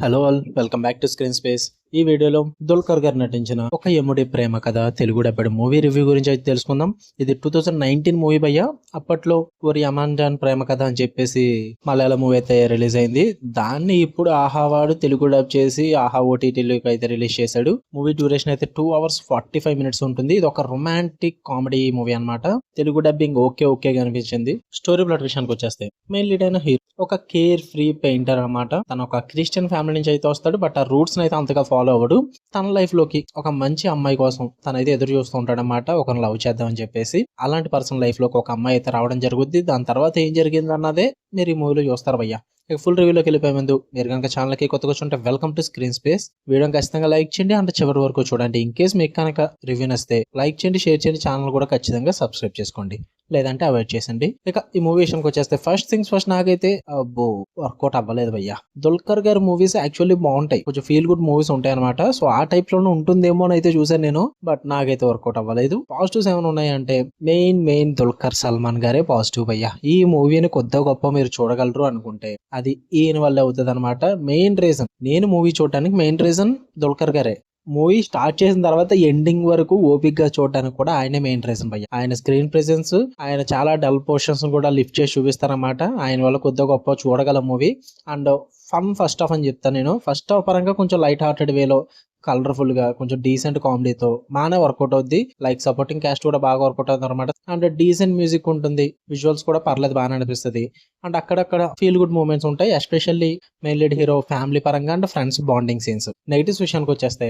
Hello all, welcome back to screen space. ఈ వీడియోలో దుల్కర్ గారు నటించిన ఒక యముడి ప్రేమ కథ తెలుగు డబ్బిడ్ మూవీ రివ్యూ గురించి అయితే తెలుసుకుందాం. ఇది 2019 మూవీ భయ్య. అప్పట్లో ఒక యమాన్ ప్రేమ కథ అని చెప్పేసి మలయాళం మూవీ అయితే రిలీజ్ అయింది. దాన్ని ఇప్పుడు ఆహా వాడు తెలుగు డబ్ చేసి ఆహా ఓటీటీలోకి అయితే రిలీజ్ చేశాడు. మూవీ డ్యూరేషన్ అయితే 2 hours 45 minutes ఉంటుంది. ఇది ఒక రొమాంటిక్ కామెడీ మూవీ అన్నమాట. తెలుగు డబ్బింగ్ ఓకే అనిపించింది. స్టోరీ ప్లాట్ విషయానికి వచ్చేస్తే మెయిన్ లీడ్ అయిన హీరో ఒక కేర్ ఫ్రీ పెయింటర్ అన్నమాట. తను ఒక క్రిస్టియన్ ఫ్యామిలీ నుంచి అయితే వస్తాడు. బట్ ఆ రూట్స్ అయితే అంతగా ఫాలో అవ్వడు. తన లైఫ్ లోకి ఒక మంచి అమ్మాయి కోసం తనైతే ఎదురు చూస్తూ ఉంటాడన్నమాట. ఒకరిని లవ్ చేద్దామని చెప్పేసి అలాంటి పర్సన్ లైఫ్ లోకి ఒక అమ్మాయి అయితే రావడం జరుగుద్ది. దాని తర్వాత ఏం జరిగింది అన్నదే మీరు ఈ మూవీలో చూస్తారు భయ్య. ఇక ఫుల్ రివ్యూలోకి వెళ్ళిపోయే ముందు మీరు కనుక ఛానల్కి కొత్తగా వచ్చుంటే welcome to screen space. Video ఖచ్చితంగా లైక్ చేయండి అంటే చివరి వరకు చూడండి. ఇన్ కేస్ మీకు కనుక రివ్యూ నస్తే లైక్ చేయండి, షేర్ చేయండి, ఛానల్ కూడా ఖచ్చితంగా సబ్స్క్రైబ్ చేసుకోండి, లేదంటే అవాయిడ్ చేసండి. ఇక ఈ మూవీ విషయానికి వచ్చేస్తే ఫస్ట్ థింగ్స్ ఫస్ట్, నాకైతే అబ్బో వర్కౌట్ అవ్వలేదు భయ్య. దుల్కర్ గారి మూవీస్ యాక్చువల్లీ బాగుంటాయి, కొంచెం ఫీల్ గుడ్ మూవీస్ ఉంటాయి అనమాట. సో ఆ టైప్ లోనే ఉంటుందేమో అని అయితే చూసాను నేను, బట్ నాకైతే వర్కౌట్ అవ్వలేదు. పాజిటివ్స్ ఏమైనా ఉన్నాయంటే మెయిన్ దుల్కర్ సల్మాన్ గారే పాజిటివ్ భయ్య. ఈ మూవీని కొద్దిగా గొప్ప మీరు చూడగలరు అనుకుంటే అది ఈయన వల్ల అవుతుంది అనమాట. మెయిన్ రీజన్ నేను మూవీ చూడటానికి మెయిన్ రీజన్ దుల్కర్ గారే. మూవీ స్టార్ట్ చేసిన తర్వాత ఎండింగ్ వరకు ఓపిక్ గా చూడడానికి కూడా ఆయనే మెయిన్ రీజన్ భయ్య. ఆయన స్క్రీన్ ప్రెసెన్స్, ఆయన చాలా డల్ పోర్షన్స్ కూడా లిఫ్ట్ చేసి చూపిస్తారన్నమాట. ఆయన వల్ల కొద్దిగా గొప్ప చూడగల movie. And fun first half అని చెప్తాను నేను. ఫస్ట్ హాఫ్ పరంగా కొంచెం లైట్ హార్టెడ్ వేలో, కలర్ఫుల్ గా, కొంచెం డీసెంట్ కామెడీతో బాగానే వర్కౌట్ అవుద్ది. లైక్ సపోర్టింగ్ క్యాస్ట్ కూడా బాగా వర్కౌట్ అవుతుంది అనమాట. అండ్ డీసెంట్ మ్యూజిక్ ఉంటుంది, విజువల్స్ కూడా పర్లేదు బాగానే అనిపిస్తుంది. అండ్ అక్కడక్కడ ఫీల్ గుడ్ మూమెంట్స్ ఉంటాయి, especially main lead hero family పరంగా and friends bonding scenes. Negatives విషయానికి వచ్చేస్తే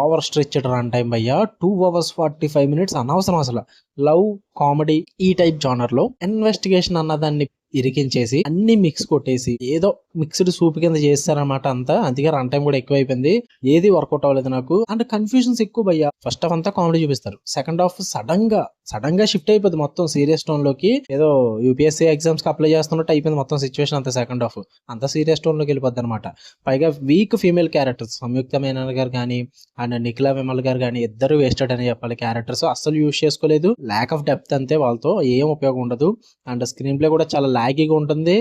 ఓవర్ స్ట్రెచ్డ్ రన్ టైం భయ్యా. 2 hours 45 minutes అనవసరం అసలు. లవ్ కామెడీ ఈ టైప్ జానర్ లో ఇన్వెస్టిగేషన్ అన్నదాన్ని ఇరికించేసి అన్ని మిక్స్ కొట్టేసి ఏదో మిక్స్డ్ సూప్ కింద చేస్తారనమాట అంతా. అందుకే రన్ టైం కూడా ఎక్కువ అయిపోయింది, ఏది వర్కౌట్ అవ్వలేదు నాకు. అండ్ కన్ఫ్యూజన్స్ ఎక్కువ భయ్యా. ఫస్ట్ హాఫ్ అంతా కామెడీ చూపిస్తారు, సెకండ్ హాఫ్ సడన్ గా షిఫ్ట్ అయిపోతుంది మొత్తం సీరియస్ టోన్ లోకి. ఏదో యూపీఎస్సీ ఎగ్జామ్స్ కి అప్లై చేస్తున్నట్టు అయిపోయింది మొత్తం సిచ్యువేషన్ అంతా. సెకండ్ హాఫ్ అంతా సీరియస్ టోన్ లోకి వెళ్ళిపోద్ది అనమాట. పైగా వీక్ ఫీమేల్ క్యారెక్టర్స్, సంయుక్త మేనన్ గారు కానీ అండ్ నిఖిలా విమల్ గారు కానీ ఇద్దరు వేస్టెడ్ అని చెప్పాలి. క్యారెక్టర్స్ అస్సలు యూజ్ చేసుకోలేదు, ల్యాక్ ఆఫ్ డెప్త్ అంతే, వాళ్ళతో ఏం ఉపయోగం ఉండదు. అండ్ స్క్రీన్ ప్లే కూడా చాలా లాగీగా ఉంటుంది.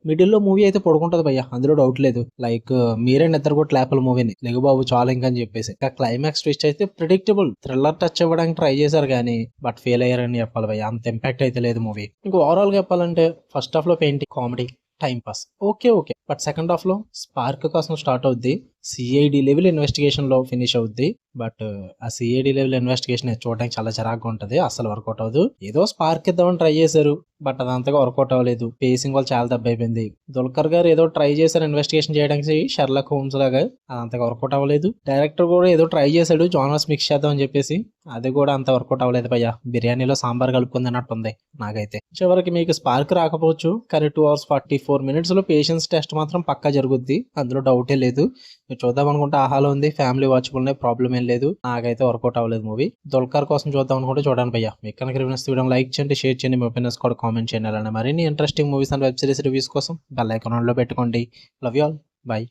మిడిల్ లో మూవీ అయితే పడుకుంటది భయ్య, అందులో డౌట్ లేదు. లైక్ మీరే నిద్ర కూడా లేపల మూవీని, లెగుబాబు చాలా ఇంకని చెప్పేసి. ఇంకా క్లైమాక్స్ ట్విస్ట్ అయితే ప్రిడిక్టబుల్ థ్రిల్లర్ టచ్ ఇవ్వడానికి ట్రై చేశారు కానీ బట్ ఫెయిల్ అయ్యారని చెప్పాలి భయ్య. అంత ఇంపాక్ట్ అయితే లేదు మూవీ. ఇంకా ఓవరాల్ గా చెప్పాలంటే ఫస్ట్ హాఫ్ లో painting comedy time pass okay, but second half లో స్పార్క్ కోసం స్టార్ట్ అవుద్ది. సిఐడి లెవెల్ ఇన్వెస్టిగేషన్ లో ఫినిష్ అవుద్ది. బట్ ఆ సిఐడి లెవెల్ ఇన్వెస్టిగేషన్ చూడడానికి చాలా చిరాగ్గా ఉంటది, అసలు వర్కౌట్ అవ్వదు. ఏదో స్పార్క్ ఇద్దామని ట్రై చేశారు బట్ అది అంతగా వర్కౌట్ అవ్వలేదు. పేసింగ్ వాళ్ళు చాలా దెబ్బ అయిపోయింది. దుల్కర్ గారు ఏదో ట్రై చేశారు ఇన్వెస్టిగేషన్ చేయడానికి షెర్లాక్ హోమ్స్ లాగా, అది అంతగా వర్కౌట్ అవ్వలేదు. డైరెక్టర్ కూడా ఏదో ట్రై చేశాడు జానర్స్ మిక్స్ చేద్దాం అని చెప్పేసి, అది కూడా అంత వర్కౌట్ అవ్వలేదు భయ్య. బిర్యానీలో సాంబార్ కలుపుకుంది అన్నట్టుంది నాకైతే. చివరికి మీకు స్పార్క్ రాకపోవచ్చు కానీ 2 hours 44 minutes లో పేషెన్స్ టెస్ట్ మాత్రం పక్కా జరుగుద్ది, అందులో డౌటే లేదు. మీరు చూద్దాం అనుకుంటే ఆహాలో ఉంది, ఫ్యామిలీ వాచబుల్ ప్రాబ్లం ఏం లేదు. నాకైతే వర్కౌట్ అవ్వలేదు మూవీ. దుల్కర్ కోసం చూద్దాం అనుకుంటే చూడండి భయ్య. మీకు కనుక రివ్యూస్ వీడియో లైక్ చేయండి, షేర్ చేయండి, మీ ఒపీనియన్స్ కూడా కామెంట్ చేయండి. అలానే మరిన్ని interesting movies and web series reviews కోసం బెల్ ఐకాన్ ఆన్ లో పెట్టుకోండి. Love you all, by.